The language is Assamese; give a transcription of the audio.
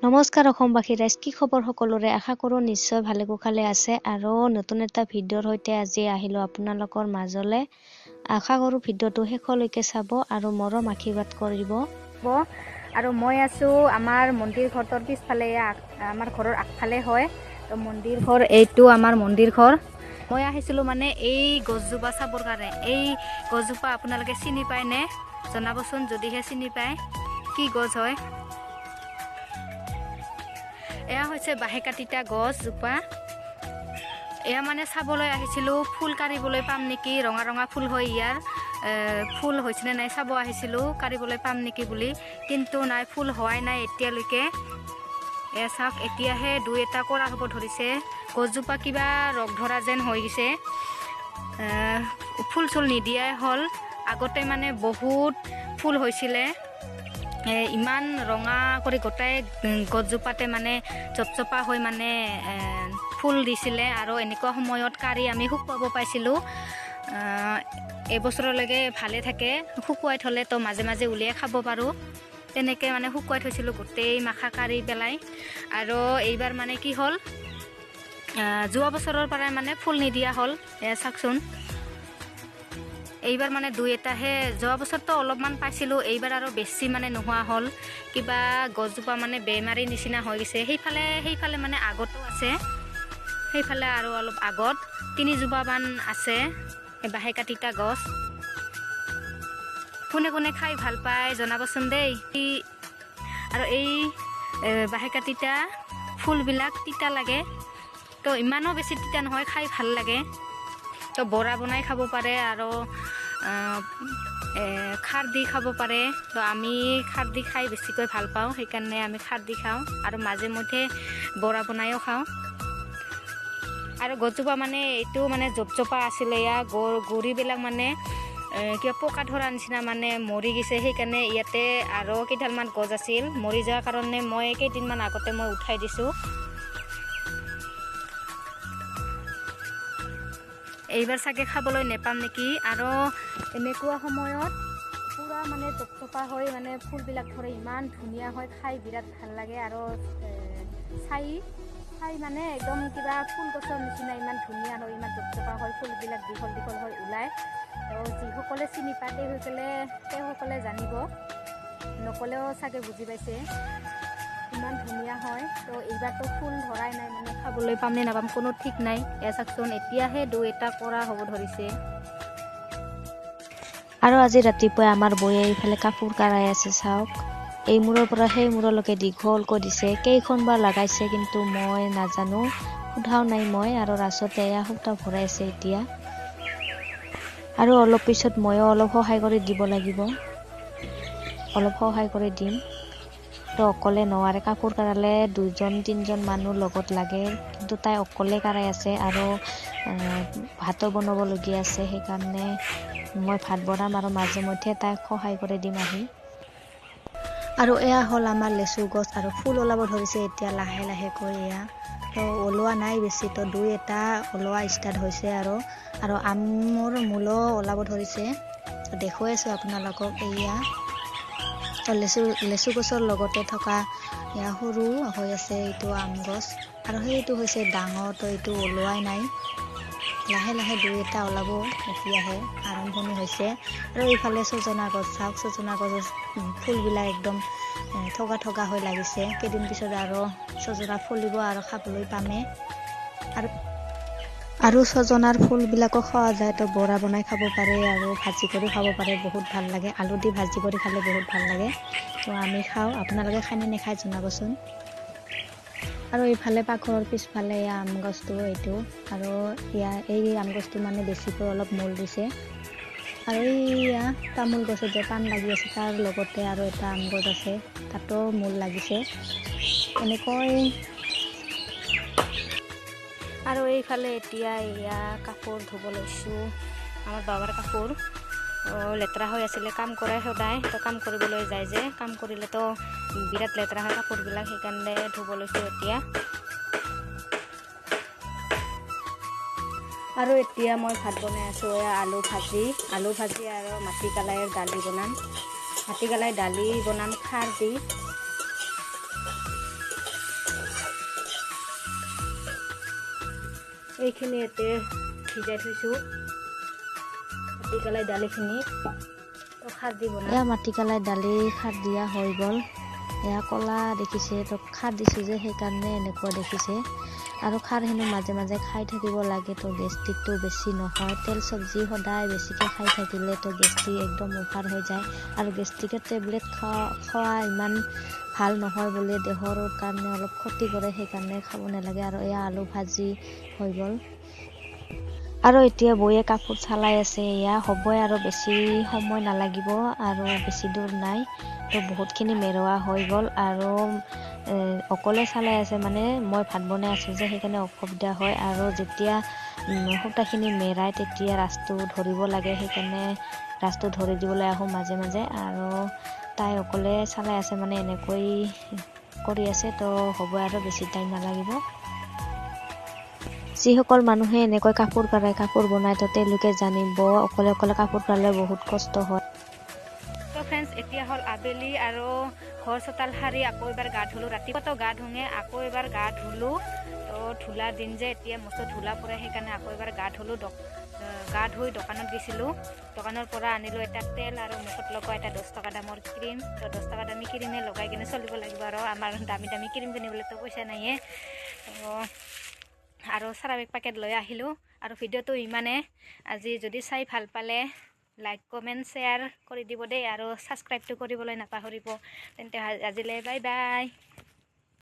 নমস্কাৰ অসমবাসী ৰাইজ, কি খবৰ সকলোৰে? আশা কৰোঁ নিশ্চয় ভালে কুশলে আছে আৰু নতুন এটা ভিডিঅ'ৰ সৈতে আজি আহিলোঁ আপোনালোকৰ মাজলৈ। আশা কৰোঁ ভিডিঅ'টো শেষলৈকে চাব আৰু মৰম আশীৰ্বাদ কৰিব। আৰু মই আছোঁ আমাৰ মন্দিৰ ঘৰটোৰ পিছফালে, আমাৰ ঘৰৰ আগফালে হয়। তো মন্দিৰ ঘৰ এইটো আমাৰ মন্দিৰ ঘৰ। মই আহিছিলোঁ মানে এই গছজোপা চাবৰ কাৰণে। এই গছজোপা আপোনালোকে চিনি পায়নে? জনাবচোন যদিহে চিনি পায়, কি গছ হয়। এয়া হৈছে বাহেকাটিটা গছজোপা। এয়া মানে চাবলৈ আহিছিলোঁ, ফুল কাঢ়িবলৈ পাম নেকি, ৰঙা ৰঙা ফুল হয় ইয়াৰ। ফুল হৈছেনে নাই চাব আহিছিলোঁ, কাঢ়িবলৈ পাম নেকি বুলি, কিন্তু নাই, ফুল হোৱাই নাই এতিয়ালৈকে। এয়া চাওক, এতিয়াহে দুই এটা কৰা হ'ব ধৰিছে। গছজোপা কিবা ৰস ধৰা যেন হৈ গৈছে, ফুল চুল নিদিয়াই হ'ল। আগতে মানে বহুত ফুল হৈছিলে, ইমান ৰঙা কৰি গোটাই গছজোপাতে মানে জপজপা হৈ মানে ফুল দিছিলে আৰু এনেকুৱা সময়ত কাঢ়ি আমি শুকুৱাব পাইছিলোঁ। এবছৰলৈকে ভালে থাকে, শুকুৱাই থ'লে তো মাজে মাজে উলিয়াই খাব পাৰোঁ। তেনেকৈ মানে শুকুৱাই থৈছিলোঁ গোটেই মাখা কাঢ়ি পেলাই। আৰু এইবাৰ মানে কি হ'ল, যোৱা বছৰৰ পৰাই মানে ফুল নিদিয়া হ'ল। এয়া চাওকচোন, এইবাৰ মানে দুই এটাহে, যোৱা বছৰতো অলপমান পাইছিলোঁ, এইবাৰ আৰু বেছি মানে নোহোৱা হ'ল। কিবা গছজোপা মানে বেমাৰী নিচিনা হৈ গৈছে। সেইফালে মানে আগতো আছে, সেইফালে আৰু অলপ আগত 3 জোপামান আছে বাহেকাটিটা গছ। কোনে কোনে খাই ভাল পায় জনাবচোন দেই। আৰু এই বাহেকাটিটা ফুলবিলাক তিতা লাগে, তো ইমানো বেছি তিতা নহয়, খাই ভাল লাগে। তো বৰা বনাই খাব পাৰে আৰু খাৰ দি খাব পাৰে। তো আমি খাৰ দি খাই বেছিকৈ ভাল পাওঁ, সেইকাৰণে আমি খাৰ দি খাওঁ আৰু মাজে মধ্যে বৰা বনাইও খাওঁ। আৰু গছজোপা মানে এইটো মানে জপজপা আছিলে, ইয়াৰ গুৰিবিলাক মানে কিবা পকা ধৰা নিচিনা মানে মৰি গৈছে। সেইকাৰণে ইয়াতে আৰু কেইডালমান গছ আছিল, মৰি যোৱাৰ কাৰণে মই কেইদিনমান আগতে মই উঠাই দিছোঁ। এইবাৰ চাগে খাবলৈ নেপাম নেকি। আৰু এনেকুৱা সময়ত পূৰা মানে জপজপা হৈ মানে ফুলবিলাক ধৰে, ইমান ধুনীয়া হয়, খাই বিৰাট ভাল লাগে। আৰু চাই মানে একদম কিবা ফুল গছৰ নিচিনা ইমান ধুনীয়া হয়, ইমান জপজপা হয়, ফুলবিলাক দীঘল দীঘল হৈ ওলায়। তো যিসকলে চিনি পায় তেওঁসকলে জানিব, নক'লেও চাগে বুজি পাইছে, ইমান ধুনীয়া হয়। তো এইবাৰতো ফুল ধৰাই নাই, মানে খাবলৈ পাম নে নাপাম কোনো ঠিক নাই। এয়া চাওকচোন, এতিয়াহে দুই এটা কৰা হ'ব ধৰিছে। আৰু আজি ৰাতিপুৱা আমাৰ বৌয়ে এইফালে কাপোৰ কাঢ়াই আছে, চাওক। এই মূৰৰ পৰা সেই মূৰলৈকে দীঘলকৈ দিছে, কেইখনবাৰ লগাইছে কিন্তু মই নাজানো, সোধাও নাই মই। আৰু ৰাসতে এয়া সূতা ভৰাই আছে এতিয়া। আৰু অলপ পিছত ময়ো অলপ সহায় কৰি দিব লাগিব, অলপ সহায় কৰি দিম। তো অকলে নোৱাৰে, কাপোৰ কাঢ়ালে 2-3জন মানুহ লগত লাগে, কিন্তু তাই অকলে কাঢ়াই আছে আৰু ভাতো বনাবলগীয়া আছে। সেইকাৰণে মই ভাত বনাম আৰু মাজে মধ্যে তাইক সহায় কৰি দিম আহি। আৰু এয়া হ'ল আমাৰ লেচু গছ, আৰু ফুল ওলাব ধৰিছে এতিয়া লাহে লাহেকৈ। এয়া তো ওলোৱা নাই বেছি, তো দুই এটা ওলোৱা ষ্টাৰ্ট হৈছে। আৰু আমৰ মূলো ওলাব ধৰিছে, দেখুৱাই আছোঁ আপোনালোকক। এয়া তো লেচু গছৰ লগতে থকা এয়া সৰু হৈ আছে, এইটো আম গছ। আৰু সেইটো হৈছে ডাঙৰ, তো এইটো ওলোৱাই নাই, লাহে লাহে দুই এটা ওলাব, এতিয়াহে আৰম্ভণি হৈছে। আৰু এইফালে ছজনা গছ চাওক, ছজনা গছৰ ফুলবিলাক একদম ঠগা ঠগা হৈ লাগিছে। কেইদিন পিছত আৰু ছজনা ফুলিব আৰু খাবলৈ পামে। আৰু ছজনাৰ ফুলবিলাকো খোৱা যায়, তো বৰা বনাই খাব পাৰে আৰু ভাজি কৰি খাব পাৰে, বহুত ভাল লাগে। আলু দি ভাজি কৰি খালে বহুত ভাল লাগে। তো আমি খাওঁ, আপোনালোকে খায়নে নেখায় জনাবচোন। আৰু এইফালে পাকঘৰৰ পিছফালে আম গছটো এইটো, আৰু এই আম গছটো মানে বেছিকৈ অলপ মূল দিছে। আৰু এইয়া তামোল গছত যে পাণ লাগি আছে, তাৰ লগতে আৰু এটা আম গছ আছে, তাতো মূল লাগিছে এনেকৈ। আৰু এইফালে এতিয়া এয়া কাপোৰ ধুব লৈছোঁ, আমাৰ বাবাৰ কাপোৰ লেতেৰা হৈ আছিলে। কাম কৰে সদায়, তো কাম কৰিবলৈ যায় যে, কাম কৰিলেতো বিৰাট লেতেৰা হয় কাপোৰবিলাক, সেইকাৰণে ধুব লৈছোঁ এতিয়া। আৰু এতিয়া মই ভাত বনাই আছোঁ, এয়া আলু ভাজি আৰু মাটিকলাইৰ দালি বনাম। মাটিকলাই দালি বনাম খাৰ দি। এইখিনি ইয়াতে ভিজাই থৈছোঁ মাটিকালাই দালিখিনি তো খাৰ দি বনাম। এয়া মাটিকালাই দালি খাৰ দিয়া হৈ গ'ল। এয়া ক'লা দেখিছে তো খাৰ দিছোঁ যে সেইকাৰণে এনেকুৱা দেখিছে। আৰু খাৰ হেনো মাজে মাজে খাই থাকিব লাগে তো গেষ্ট্ৰিকটো বেছি নহয়। তেল চব্জি সদায় বেছিকৈ খাই থাকিলে তো গেষ্ট্ৰিক একদম অভাৰ হৈ যায়। আৰু গেষ্ট্ৰিকৰ টেবলেট খোৱা ইমান ভাল নহয় বোলে, দেহৰ কাৰণে অলপ ক্ষতি কৰে, সেইকাৰণে খাব নালাগে। আৰু এয়া আলু ভাজি হৈ গ'ল। আৰু এতিয়া বৌয়ে কাপোৰ চালাই আছে। এয়া হ'বই আৰু বেছি সময় নালাগিব আৰু বেছি দূৰ নাই তো বহুতখিনি মেৰুৱা হৈ গ'ল। আৰু অকলে চালাই আছে মানে মই ভাত বনাই আছোঁ যে সেইকাৰণে অসুবিধা হয়। আৰু যেতিয়া সূতাখিনি মেৰাই তেতিয়া ৰাছটো ধৰিব লাগে, সেইকাৰণে ৰাছটো ধৰি দিবলৈ আহোঁ মাজে মাজে। আৰু তাই অকলে চালাই আছে মানে এনেকৈ কৰি আছে তো হ'ব আৰু বেছি টাইম নালাগিব। যিসকল মানুহে এনেকৈ কাপোৰ কাঢ়ে কাপোৰ বনাই তো তেওঁলোকে জানিব অকলে অকলে কাপোৰ কাঢ়িলে বহুত কষ্ট হয়। তো ফ্ৰেণ্ডছ এতিয়া হ'ল আবেলি আৰু ঘৰ চোতাল সাৰি আকৌ এবাৰ গা ধুলোঁ। ৰাতিপুৱাতো গা ধুঙে, আকৌ এবাৰ গা ধুলোঁ। তো ধূলা দিন যে এতিয়া মস্ত ধূলা পৰে, সেইকাৰণে আকৌ এবাৰ গা ধুলোঁ। গা ধুই দোকানত গৈছিলোঁ, দোকানৰ পৰা আনিলোঁ এটা তেল আৰু মুখত লগোৱা এটা 10 টকা দামৰ ক্ৰীম। তো 10 টকা দামী ক্ৰীমে লগাই কিনে চলিব লাগিব আৰু আমাৰ দামী দামী ক্ৰীম কিনিবলৈতো পইচা নাইয়ে। আৰু চাৰা এক পেকেট লৈ আহিলোঁ। আৰু ভিডিঅ'টো ইমানে। আজি যদি চাই ভাল পালে লাইক কমেণ্ট শ্বেয়াৰ কৰি দিব দেই, আৰু ছাবস্ক্ৰাইবটো কৰিবলৈ নাপাহৰিব। তেন্তে আজিলৈ বাই বাই।